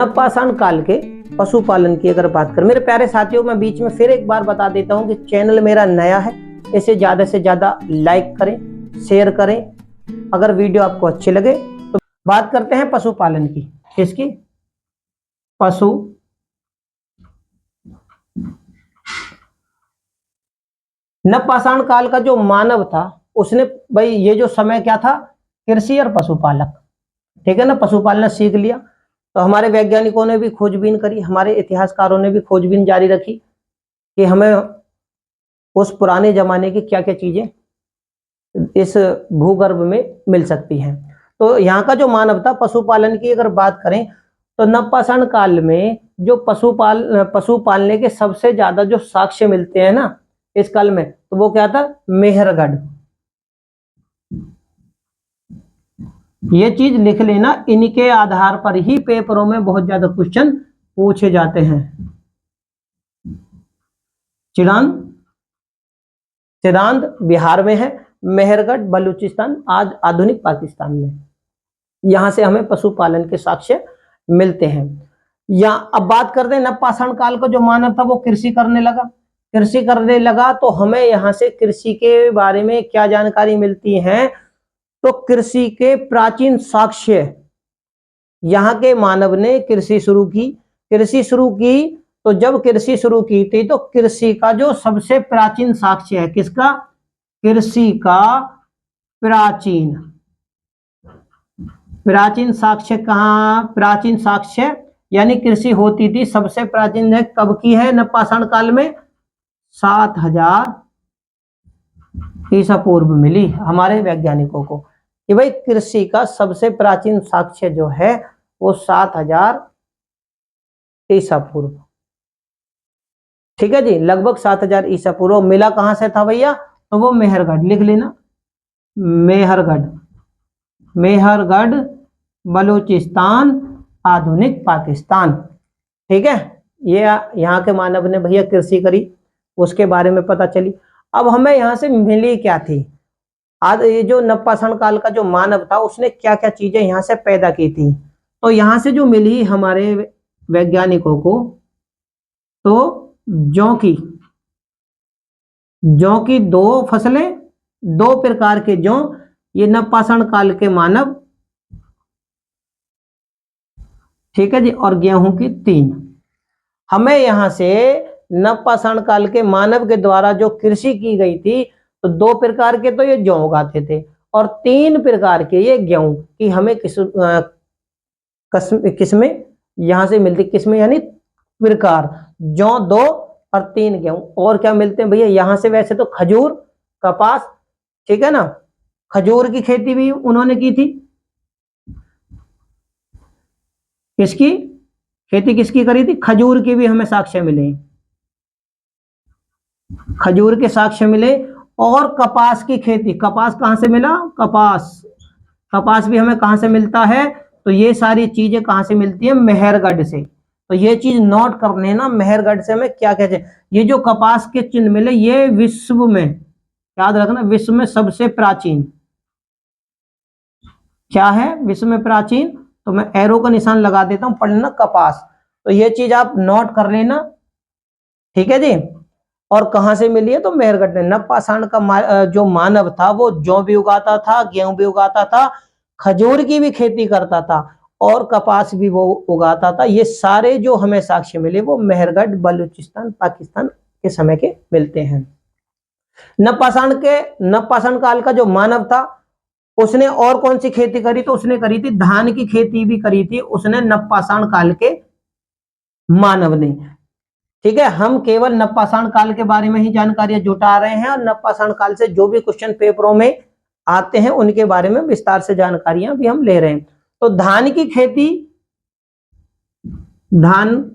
नवपाषाण काल के पशुपालन की अगर बात करें, मेरे प्यारे साथियों, मैं बीच में फिर एक बार बता देता हूं कि चैनल मेरा नया है, इसे ज्यादा से ज्यादा लाइक करें, शेयर करें। अगर वीडियो आपको अच्छी लगे तो बात करते हैं पशुपालन की। किसकी? पशु नवपाषाण काल का जो मानव था उसने, भाई ये जो समय क्या था, कृषि और पशुपालक, ठीक है ना, पशुपालन सीख लिया। तो हमारे वैज्ञानिकों ने भी खोजबीन करी, हमारे इतिहासकारों ने भी खोजबीन जारी रखी कि हमें उस पुराने जमाने की क्या क्या चीजें इस भूगर्भ में मिल सकती हैं। तो यहाँ का जो मानव था, पशुपालन की अगर बात करें तो नवपाषाण काल में जो पशु पालने के सबसे ज्यादा जो साक्ष्य मिलते हैं ना इस काल में, तो वो क्या था? मेहरगढ़। ये चीज लिख लेना, इनके आधार पर ही पेपरों में बहुत ज्यादा क्वेश्चन पूछे जाते हैं। चिरांद बिहार में है, मेहरगढ़ बलूचिस्तान, आज आधुनिक पाकिस्तान में। यहां से हमें पशुपालन के साक्ष्य मिलते हैं। या अब बात करते हैं नवपाषाण काल का जो मानव था वो कृषि करने लगा। तो हमें यहाँ से कृषि के बारे में क्या जानकारी मिलती है? तो कृषि के प्राचीन साक्ष्य, यहाँ के मानव ने कृषि शुरू की। तो जब कृषि शुरू की थी तो कृषि का जो सबसे प्राचीन साक्ष्य है, किसका? कृषि का प्राचीन साक्ष्य कहाँ? प्राचीन साक्ष्य यानी कृषि होती थी सबसे प्राचीन है, कब की है? नवपाषाण काल में 7000 ईसा पूर्व मिली हमारे वैज्ञानिकों को कि भाई कृषि का सबसे प्राचीन साक्ष्य जो है वो 7000 ईसा पूर्व, ठीक है जी, लगभग 7000 ईसा पूर्व मिला। कहां से था भैया? तो वो मेहरगढ़, लिख लेना, मेहरगढ़ बलूचिस्तान, आधुनिक पाकिस्तान, ठीक है। ये यहाँ के मानव ने भैया कृषि करी, उसके बारे में पता चली। अब हमें यहाँ से मिली क्या थी? आज ये जो नवपाषाण काल का जो मानव था उसने क्या क्या चीजें यहाँ से पैदा की थी? तो यहाँ से जो मिली हमारे वैज्ञानिकों को, तो जौ की 2 फसलें, 2 प्रकार के जौ, ये नवपाषाण काल के मानव, ठीक है जी, और गेहूं की 3। हमें यहां से नवपाषाण काल के मानव के द्वारा जो कृषि की गई थी, तो 2 प्रकार के तो ये जौ उगाते थे और 3 प्रकार के ये गेहूं की हमें किस्में यहां से मिलती। किस्में यानी प्रकार, जौ 2 और 3 गेहूं। और क्या मिलते हैं भैया यहां से? वैसे तो खजूर, कपास, ठीक है ना, खजूर की खेती भी उन्होंने की थी। किसकी खेती किसकी करी थी? खजूर की भी हमें साक्ष्य मिले, खजूर के साक्ष्य मिले। और कपास की खेती, कपास कहां से मिला? कपास भी हमें कहां से मिलता है? तो ये सारी चीजें कहां से मिलती है? मेहरगढ़ से। तो ये चीज नोट कर लेना, मेहरगढ़ से हमें क्या कहते हैं? ये जो कपास के चिन्ह मिले, ये विश्व में, याद रखना, विश्व में सबसे प्राचीन क्या है? विश्व में प्राचीन, तो मैं एरो का निशान लगा देता हूं, पढ़ लेना कपास। तो ये चीज आप नोट कर लेना, ठीक है जी। और कहां से मिली है? तो मेहरगढ़ ने। नवपाषाण का जो मानव था वो जौ भी उगाता था, गेहूं भी उगाता था, खजूर की भी खेती करता था और कपास भी वो उगाता था। ये सारे जो हमें साक्ष्य मिले वो मेहरगढ़ बलूचिस्तान पाकिस्तान के समय के मिलते हैं। नवपाषाण काल का जो मानव था उसने और कौन सी खेती करी? तो उसने करी थी धान की खेती भी करी थी उसने, नवपाषाण काल के मानव ने, ठीक है। हम केवल नवपाषाण काल के बारे में ही जानकारियां जुटा रहे हैं और नवपाषाण काल से जो भी क्वेश्चन पेपरों में आते हैं उनके बारे में विस्तार से जानकारियां भी हम ले रहे हैं। तो धान की खेती, धान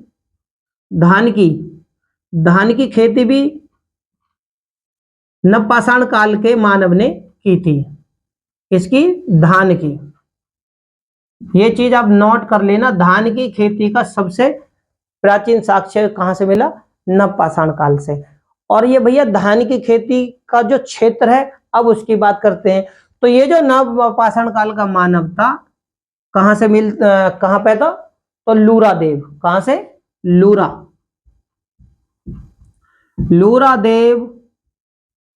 की खेती भी नवपाषाण काल के मानव ने की थी। इसकी? धान की। ये चीज आप नोट कर लेना, धान की खेती का सबसे प्राचीन साक्ष्य कहां से मिला? नवपाषाण काल से। और ये भैया धान की खेती का जो क्षेत्र है, अब उसकी बात करते हैं। तो ये जो नवपाषाण काल का मानव था कहां पैदा? तो लूरा देव, कहां से? लूरा देव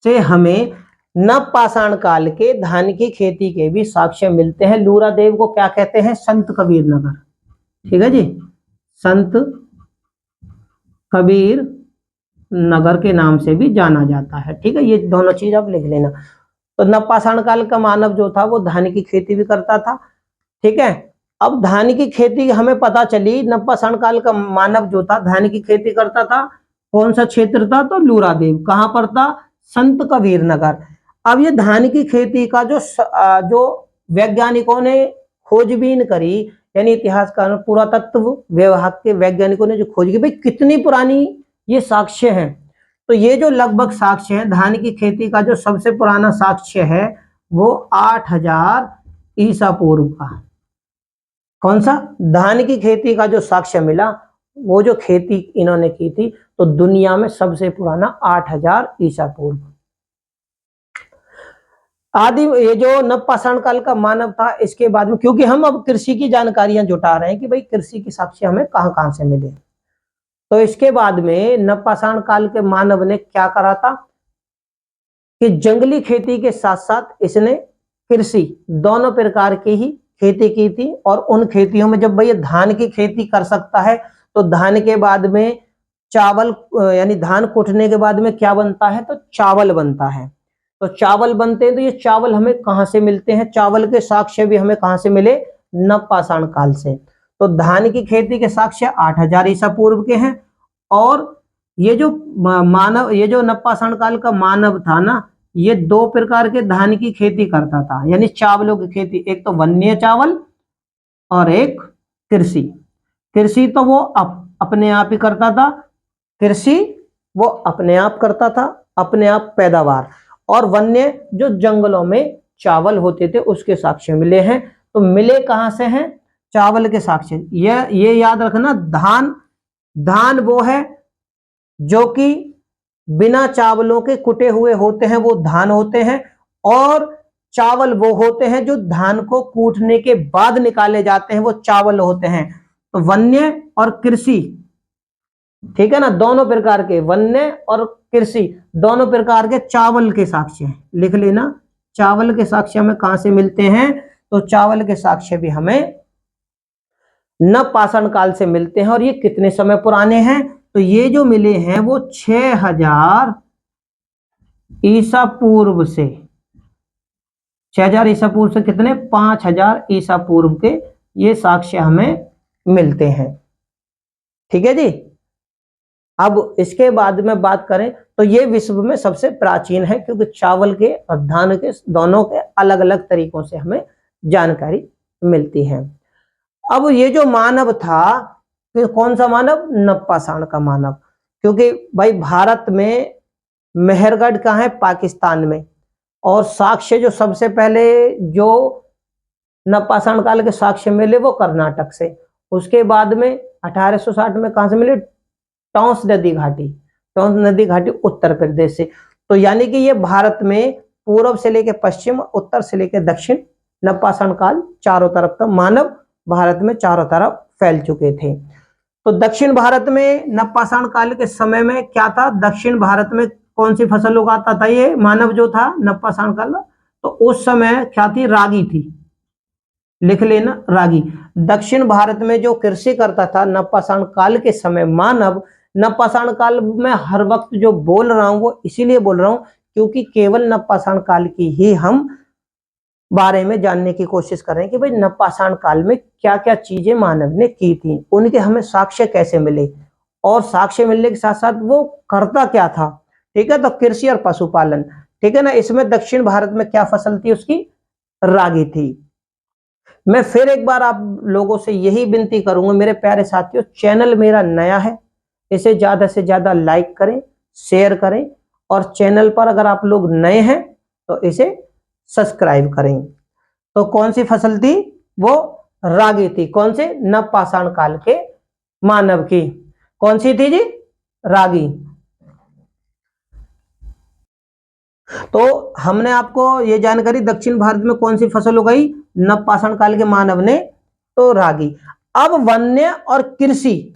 से हमें नवपाषाण काल के धान की खेती के भी साक्ष्य मिलते हैं। लूरा देव को क्या कहते हैं? संत कबीर नगर, ठीक है जी, संत कबीर नगर के नाम से भी जाना जाता है, ठीक है। ये दोनों चीज आप लिख लेना। तो नवपाषाण काल का मानव जो था वो धान की खेती भी करता था, ठीक है। अब धान की खेती हमें पता चली, नवपाषाण काल का मानव जो था धान की खेती करता था। कौन सा क्षेत्र था? तो लूरा देव। कहां पर था? संत कबीर नगर। अब ये धान की खेती का जो वैज्ञानिकों ने खोजबीन करी, यानी इतिहासकार, पुरातत्व विभाग के वैज्ञानिकों ने जो खोज की, भाई कितनी पुरानी ये साक्ष्य है। तो ये जो लगभग साक्ष्य है धान की खेती का, जो सबसे पुराना साक्ष्य है वो 8000 ईसा पूर्व का। कौन सा? धान की खेती का जो साक्ष्य मिला, वो जो खेती इन्होंने की थी, तो दुनिया में सबसे पुराना 8000 ईसा पूर्व। आदि ये जो नवपाषाण काल का मानव था, इसके बाद में, क्योंकि हम अब कृषि की जानकारियां जुटा रहे हैं कि भाई कृषि की साक्ष्य हमें कहां कहां से मिले, तो इसके बाद में नवपाषाण काल के मानव ने क्या करा था कि जंगली खेती के साथ साथ इसने कृषि दोनों प्रकार की ही खेती की थी। और उन खेतियों में जब भाई धान की खेती कर सकता है, तो धान के बाद में चावल, यानी धान कुटने के बाद में क्या बनता है? तो चावल बनता है। तो चावल बनते हैं, तो ये चावल हमें कहां से मिलते हैं? चावल के साक्ष्य भी हमें कहां से मिले? नवपाषाण काल से। तो धान की खेती के साक्ष्य 8000 ईसा पूर्व के हैं। और ये जो मानव, ये जो नवपाषाण काल का मानव था ना, ये दो प्रकार के धान की खेती करता था, यानी चावलों की खेती। एक तो वन्य चावल और एक कृषि। कृषि तो वो अपने आप ही करता था, कृषि वो अपने आप करता था, अपने आप पैदावार। और वन्य जो जंगलों में चावल होते थे उसके साक्ष्य मिले हैं। तो मिले कहां से हैं? चावल के साक्ष्य। ये याद रखना, धान वो है जो कि बिना चावलों के कुटे हुए होते हैं, वो धान होते हैं। और चावल वो होते हैं जो धान को कूटने के बाद निकाले जाते हैं, वो चावल होते हैं। तो वन्य और कृषि, ठीक है ना, दोनों प्रकार के वन्य और कृषि दोनों प्रकार के चावल के साक्ष्य हैं। लिख लेना, चावल के साक्ष्य हमें कहां से मिलते हैं? तो चावल के साक्ष्य भी हमें नवपाषाण काल से मिलते हैं। और ये कितने समय पुराने हैं? तो ये जो मिले हैं वो 6000 ईसा पूर्व से, 6000 ईसा पूर्व से कितने? 5000 ईसा पूर्व के ये साक्ष्य हमें मिलते हैं, ठीक है जी। अब इसके बाद में बात करें तो ये विश्व में सबसे प्राचीन है, क्योंकि चावल के और धान के दोनों के अलग अलग तरीकों से हमें जानकारी मिलती है। अब ये जो मानव था, तो कौन सा मानव? नवपाषाण का मानव। क्योंकि भाई भारत में मेहरगढ़ कहाँ है? पाकिस्तान में। और साक्ष्य जो सबसे पहले जो नवपाषाण काल के साक्ष्य मिले वो कर्नाटक से। उसके बाद में 1860 में कहां से मिले? टॉन्स नदी घाटी। टॉन्स नदी घाटी उत्तर प्रदेश से। तो यानी कि ये भारत में पूर्व से लेकर पश्चिम, उत्तर से लेकर दक्षिण, नवपाषाण काल चारों तरफ का मानव भारत में चारों तरफ फैल चुके थे। तो दक्षिण भारत में नवपाषाण काल के समय में क्या था? दक्षिण भारत में कौन सी फसल उगाता था ये मानव जो था नवपाषाण काल? तो उस समय क्या थी? रागी थी। लिख लेना, रागी। दक्षिण भारत में जो कृषि करता था नवपाषाण काल के समय मानव, नवपाषाण काल में हर वक्त जो बोल रहा हूं वो इसीलिए बोल रहा हूं क्योंकि केवल नवपाषाण काल की ही हम बारे में जानने की कोशिश कर रहे हैं कि भाई नवपाषाण काल में क्या क्या चीजें मानव ने की थी, उनके हमें साक्ष्य कैसे मिले, और साक्ष्य मिलने के साथ साथ वो करता क्या था, ठीक है। तो कृषि और पशुपालन, ठीक है ना। इसमें दक्षिण भारत में क्या फसल थी उसकी? रागी थी। मैं फिर एक बार आप लोगों से यही विनती करूंगा मेरे प्यारे साथियों, चैनल मेरा नया है, इसे ज्यादा से ज्यादा लाइक करें, शेयर करें, और चैनल पर अगर आप लोग नए हैं तो इसे सब्सक्राइब करें। तो कौन सी फसल थी? वो रागी थी। कौन से? नवपाषाण काल के मानव की कौन सी थी जी? रागी। तो हमने आपको ये जानकारी, दक्षिण भारत में कौन सी फसल उगाई नवपाषाण काल के मानव ने? तो रागी। अब वन्य और कृषि,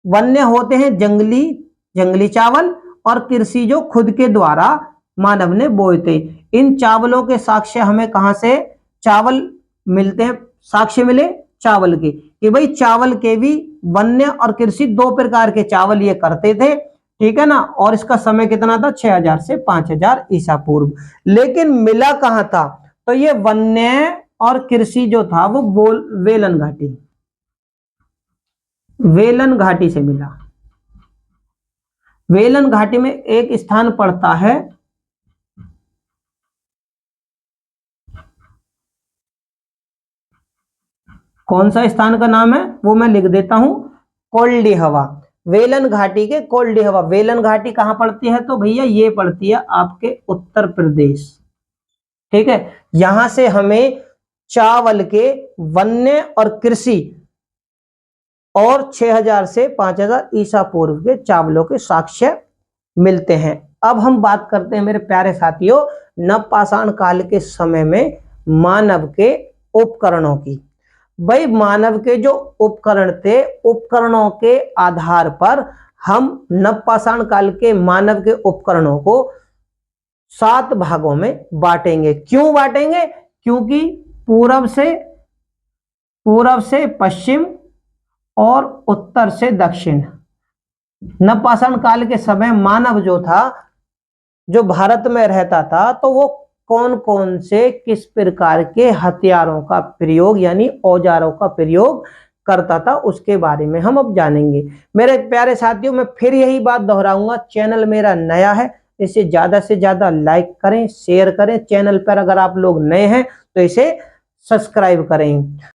वन्य होते हैं जंगली चावल, और कृषि जो खुद के द्वारा मानव ने बोए थे। इन चावलों के साक्ष्य हमें कहां से चावल मिलते हैं, साक्ष्य मिले चावल के, कि भाई चावल के भी वन्य और कृषि दो प्रकार के चावल ये करते थे, ठीक है ना। और इसका समय कितना था, 6000 से 5000 ईसा पूर्व। लेकिन मिला कहां था, तो ये वन्य और कृषि जो था वो वेलन घाटी से मिला। वेलन घाटी में एक स्थान पड़ता है, कौन सा स्थान का नाम है वो मैं लिख देता हूं, कोल्डिहवा। वेलन घाटी के कोल्डिहवा। वेलन घाटी कहां पड़ती है, तो भैया ये पड़ती है आपके उत्तर प्रदेश, ठीक है। यहां से हमें चावल के वन्य और कृषि और 6000 से 5000 ईसा पूर्व के चावलों के साक्ष्य मिलते हैं। अब हम बात करते हैं मेरे प्यारे साथियों नवपाषाण काल के समय में मानव के उपकरणों की। भाई मानव के जो उपकरण थे, उपकरणों के आधार पर हम नवपाषाण काल के मानव के उपकरणों को 7 भागों में बांटेंगे। क्यों बांटेंगे, क्योंकि पूर्व से पश्चिम और उत्तर से दक्षिण। नवपाषाण काल के समय मानव जो था, जो भारत में रहता था, तो वो कौन कौन से किस प्रकार के हथियारों का प्रयोग यानी औजारों का प्रयोग करता था, उसके बारे में हम अब जानेंगे। मेरे प्यारे साथियों मैं फिर यही बात दोहराऊंगा, चैनल मेरा नया है, इसे ज्यादा से ज्यादा लाइक करें, शेयर करें। चैनल पर अगर आप लोग नए हैं तो इसे सब्सक्राइब करें।